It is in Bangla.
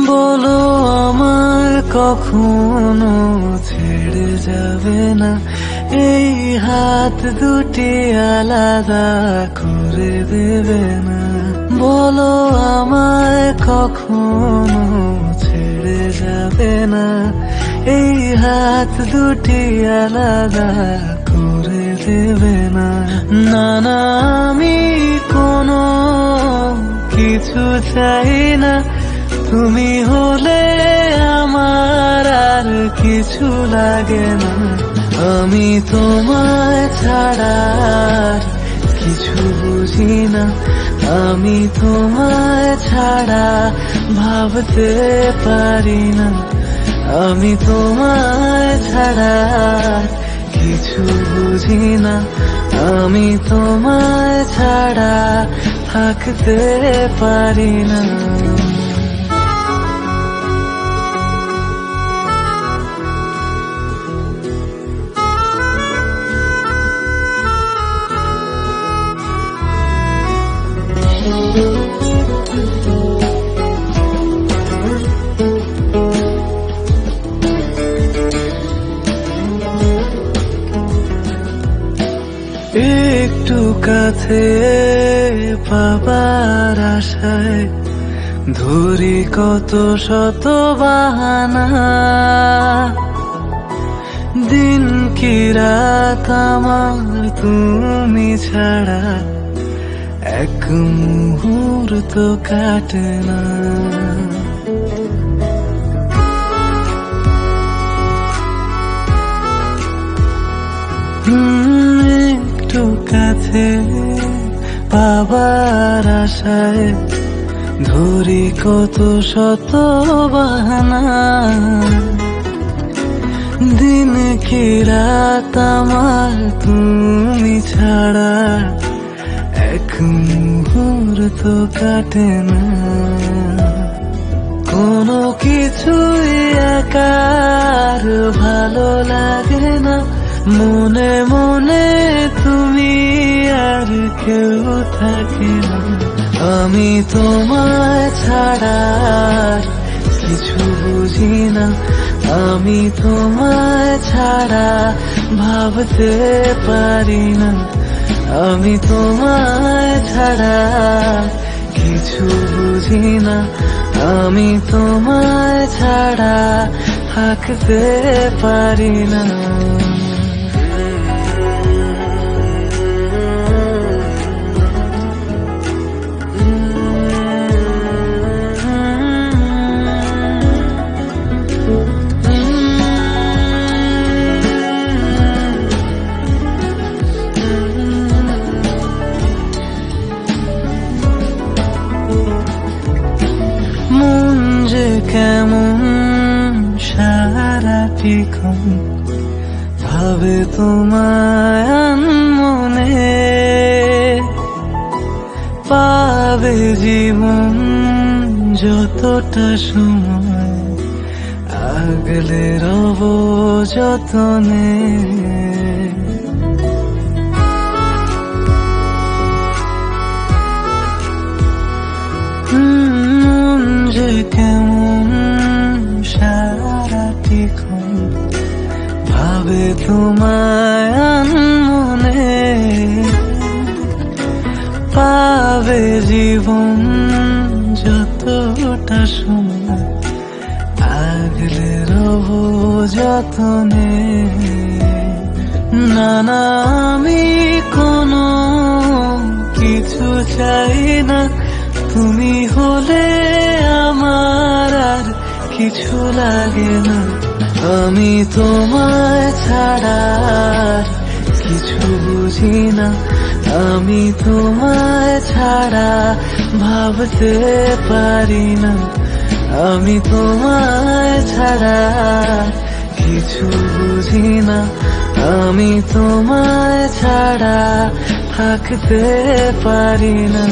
বলো আমায় কখনো ছেড়ে যাবে না, এই হাত দুটি আলাদা করে দেবে না। বলো আমায় কখনো ছেড়ে যাবে না, এই হাত দুটি আলাদা করে দেবে না। না না, আমি কোনো কিছু চাই না, তুমি হলে আমার আর কিছু লাগে না। আমি তোমায় ছাড়া আর কিছু বুঝি না, আমি তোমায় ছাড়া ভাবতে পারি না। আমি তোমায় ছাড়া আর কিছু বুঝি না, আমি তোমায় ছাড়া থাকতে পারি না। একটু কাছে পাবার আশায় ধরি কত শত বাহানা, দিন কি রাত আমার তুমি ছাড়া এক মুহূর্ত কাটে না। একটু কাছে পাবার আশায় ধরি কত শত বাহানা, দিন কি রাত আমার তুমি ছাড়া এক মুহূর্ত কাটে না। কোনো কিছুই একার ভালো লাগে না, মনে মনে তুমি আর কেউ থাকে না। আমি তোমায় ছাড়া আর কিছু বুঝি না, আমি তোমায় ছাড়া ভাবতে পারি না। আমি তোমায় ছাড়া কিছু বুঝি না, আমি তোমায় ছাড়া থাকতে পারি না। কেমন সারাটিক্ষণ ভাবে তোমায় মনে, পাবে জীবন যতটা সময় আগলে রব যতনে। কেমন সারাটিক্ষণ ভাবে তোমায় মনে, পাবে জীবন যতটা সময় আগলে রব যতনে। না না, আমি কোনো কিছু চাই না, তুমি হলে আমার আর কিছু লাগে না। আমি তোমায় ছাড়া আর কিছু বুঝি না, আমি তোমায় ছাড়া ভাবতে পারি না। আমি তোমায় ছাড়া কিছু বুঝি না, আমি তোমায় ছাড়া থাকতে পারি না।